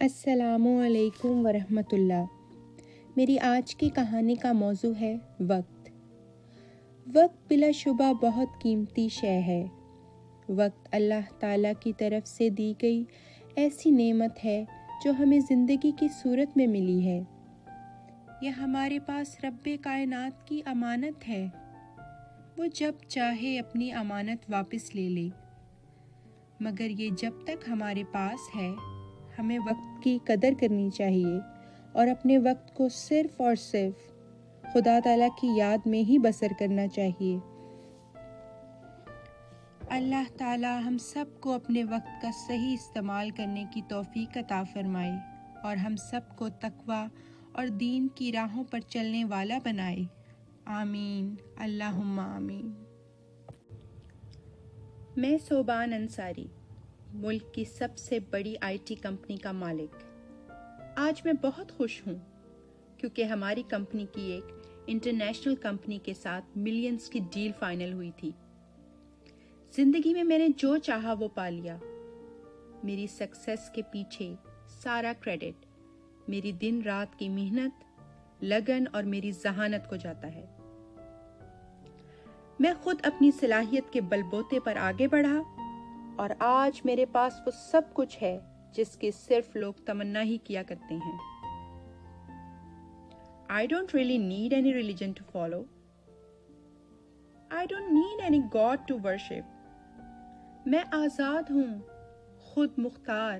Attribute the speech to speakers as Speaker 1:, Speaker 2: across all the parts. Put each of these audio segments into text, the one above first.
Speaker 1: السلام علیکم ورحمۃ اللہ۔ میری آج کی کہانی کا موضوع ہے وقت۔ وقت بلا شبہ بہت قیمتی شے ہے۔ وقت اللہ تعالیٰ کی طرف سے دی گئی ایسی نعمت ہے جو ہمیں زندگی کی صورت میں ملی ہے۔ یہ ہمارے پاس رب کائنات کی امانت ہے۔ وہ جب چاہے اپنی امانت واپس لے لے، مگر یہ جب تک ہمارے پاس ہے ہمیں وقت کی قدر کرنی چاہیے اور اپنے وقت کو صرف اور صرف خدا تعالیٰ کی یاد میں ہی بسر کرنا چاہیے۔ اللہ تعالیٰ ہم سب کو اپنے وقت کا صحیح استعمال کرنے کی توفیق عطا فرمائے اور ہم سب کو تقوی اور دین کی راہوں پر چلنے والا بنائے۔ آمین، اللہم آمین۔ میں صوبان انصاری، ملک کی سب سے بڑی آئی ٹی کمپنی کا مالک۔ آج میں بہت خوش ہوں کیونکہ ہماری کمپنی کی ایک انٹرنیشنل کمپنی کے ساتھ ملینز کی ڈیل فائنل ہوئی تھی۔ زندگی میں نے جو چاہا وہ پا لیا۔ میری سکسیس کے پیچھے سارا کریڈٹ میری دن رات کی محنت، لگن اور میری ذہانت کو جاتا ہے۔ میں خود اپنی صلاحیت کے بل بوتے پر آگے بڑھا اور آج میرے پاس وہ سب کچھ ہے جس کی صرف لوگ تمنا ہی کیا کرتے ہیں۔ I don't really need any religion to follow. I don't need any God to worship. میں آزاد ہوں، خود مختار۔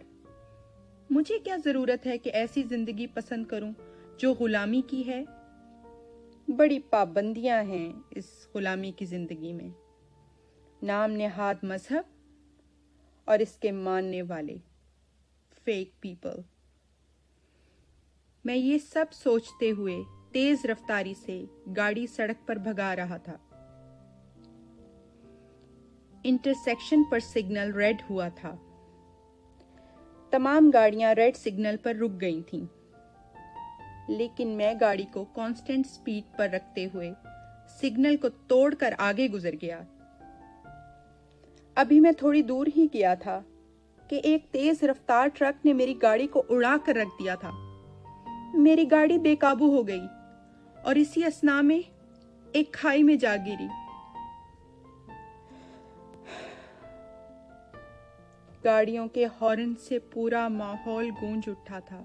Speaker 1: مجھے کیا ضرورت ہے کہ ایسی زندگی پسند کروں جو غلامی کی ہے؟ بڑی پابندیاں ہیں اس غلامی کی زندگی میں۔ نام نہاد مذہب اور اس کے ماننے والے فیک پیپل۔ میں یہ سب سوچتے ہوئے تیز رفتاری سے گاڑی سڑک پر بھگا رہا تھا۔ انٹرسیکشن پر سگنل ریڈ ہوا تھا۔ تمام گاڑیاں ریڈ سگنل پر رک گئی تھیں، لیکن میں گاڑی کو کانسٹنٹ سپیڈ پر رکھتے ہوئے سگنل کو توڑ کر آگے گزر گیا۔ ابھی میں تھوڑی دور ہی گیا تھا کہ ایک تیز رفتار ٹرک نے میری گاڑی کو اڑا کر رکھ دیا تھا۔ میری گاڑی بے قابو ہو گئی اور اسی اثناء میں ایک کھائی میں جا گری۔ گاڑیوں کے ہارن سے پورا ماحول گونج اٹھا تھا۔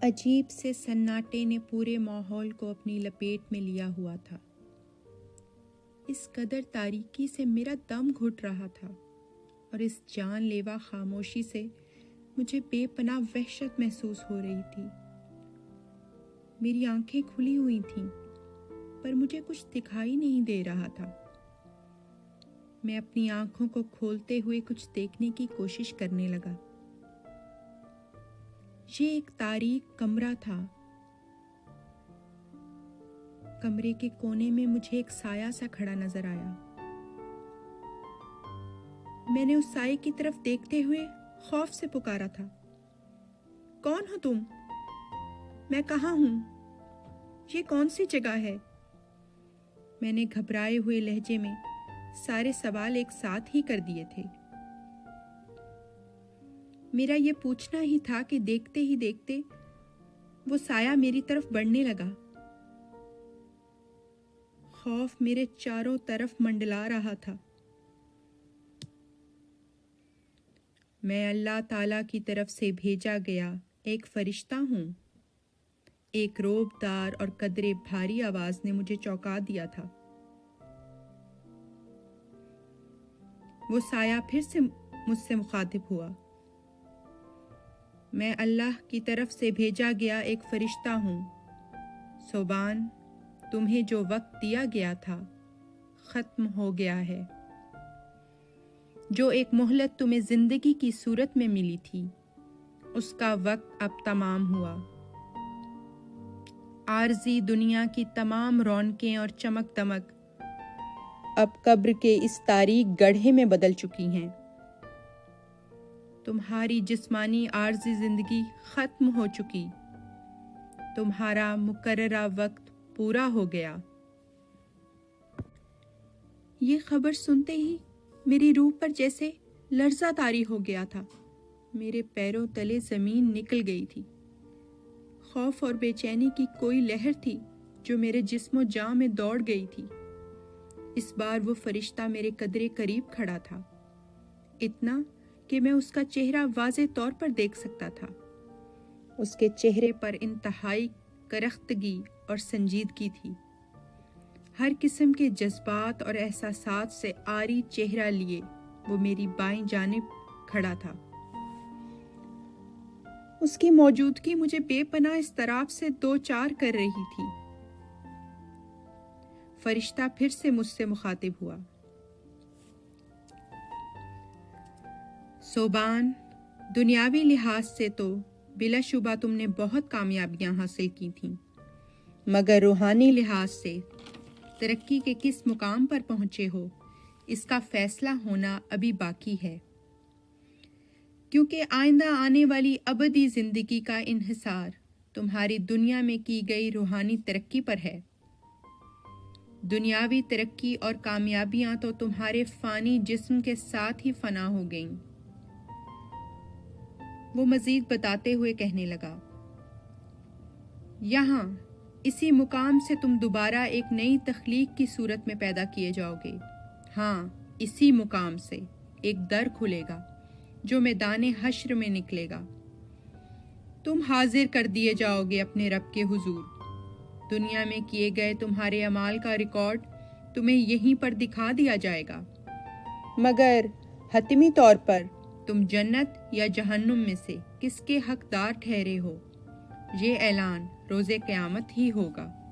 Speaker 1: عجیب سے سناٹے نے پورے ماحول کو اپنی لپیٹ میں لیا ہوا تھا۔ اس قدر تاریکی سے میرا دم گھٹ رہا تھا اور اس جان لیوا خاموشی سے مجھے بے پناہ وحشت محسوس ہو رہی تھی۔ میری آنکھیں کھلی ہوئی تھیں پر مجھے کچھ دکھائی نہیں دے رہا تھا۔ میں اپنی آنکھوں کو کھولتے ہوئے کچھ دیکھنے کی کوشش کرنے لگا۔ یہ ایک تاریک کمرہ تھا۔ کمرے کے کونے میں مجھے ایک سایہ سا کھڑا نظر آیا۔ میں نے اس سائے کی طرف دیکھتے ہوئے خوف سے پکارا تھا، کون ہو تم؟ میں کہاں ہوں؟ یہ کون سی جگہ ہے؟ میں نے گھبرائے ہوئے لہجے میں سارے سوال ایک ساتھ ہی کر دیے تھے۔ میرا یہ پوچھنا ہی تھا کہ دیکھتے ہی دیکھتے وہ سایہ میری طرف بڑھنے لگا۔ خوف میرے چاروں طرف منڈلا رہا تھا۔ میں اللہ تعالیٰ کی طرف سے بھیجا گیا ایک فرشتہ ہوں۔ ایک روب دار اور قدرے بھاری آواز نے مجھے چونکا دیا تھا۔ وہ سایہ پھر سے مجھ سے مخاطب ہوا۔ میں اللہ کی طرف سے بھیجا گیا ایک فرشتہ ہوں۔ صوبان، تمہیں جو وقت دیا گیا تھا ختم ہو گیا ہے۔ جو ایک مہلت تمہیں زندگی کی صورت میں ملی تھی اس کا وقت اب تمام ہوا۔ عارضی دنیا کی تمام رونقیں اور چمک دمک اب قبر کے اس تاریک گڑھے میں بدل چکی ہیں۔ تمہاری جسمانی عارضی زندگی ختم ہو چکی۔ تمہارا مقررہ وقت پورا ہو گیا۔ یہ خبر سنتے ہی میری روح پر جیسے لرزہ طاری ہو گیا تھا۔ میرے پیروں تلے زمین نکل گئی تھی۔ خوف اور بے چینی کی کوئی لہر تھی جو میرے جسم و جاں میں دوڑ گئی تھی۔ اس بار وہ فرشتہ میرے قدرے قریب کھڑا تھا، اتنا کہ میں اس کا چہرہ واضح طور پر دیکھ سکتا تھا۔ اس کے چہرے پر انتہائی کرختگی اور سنجیدگی تھی۔ ہر قسم کے جذبات اور احساسات سے عاری چہرہ لیے وہ میری بائیں جانب کھڑا تھا۔ اس کی موجودگی مجھے بے پناہ اضطراب سے دوچار کر رہی تھی۔ فرشتہ پھر سے مجھ سے مخاطب ہوا۔ صوبان، دنیاوی لحاظ سے تو بلا شبہ تم نے بہت کامیابیاں حاصل کی تھیں، مگر روحانی لحاظ سے ترقی کے کس مقام پر پہنچے ہو، اس کا فیصلہ ہونا ابھی باقی ہے، کیونکہ آئندہ آنے والی ابدی زندگی کا انحصار تمہاری دنیا میں کی گئی روحانی ترقی پر ہے۔ دنیاوی ترقی اور کامیابیاں تو تمہارے فانی جسم کے ساتھ ہی فنا ہو گئیں۔ وہ مزید بتاتے ہوئے کہنے لگا، یہاں اسی مقام سے تم دوبارہ ایک نئی تخلیق کی صورت میں پیدا کیے جاؤ گے۔ ہاں، اسی مقام سے ایک در کھلے گا جو میدان حشر میں نکلے گا۔ تم حاضر کر دیے جاؤ گے اپنے رب کے حضور۔ دنیا میں کیے گئے تمہارے اعمال کا ریکارڈ تمہیں یہیں پر دکھا دیا جائے گا، مگر حتمی طور پر تم جنت یا جہنم میں سے کس کے حقدار ٹھہرے ہو، یہ اعلان روز قیامت ہی ہوگا۔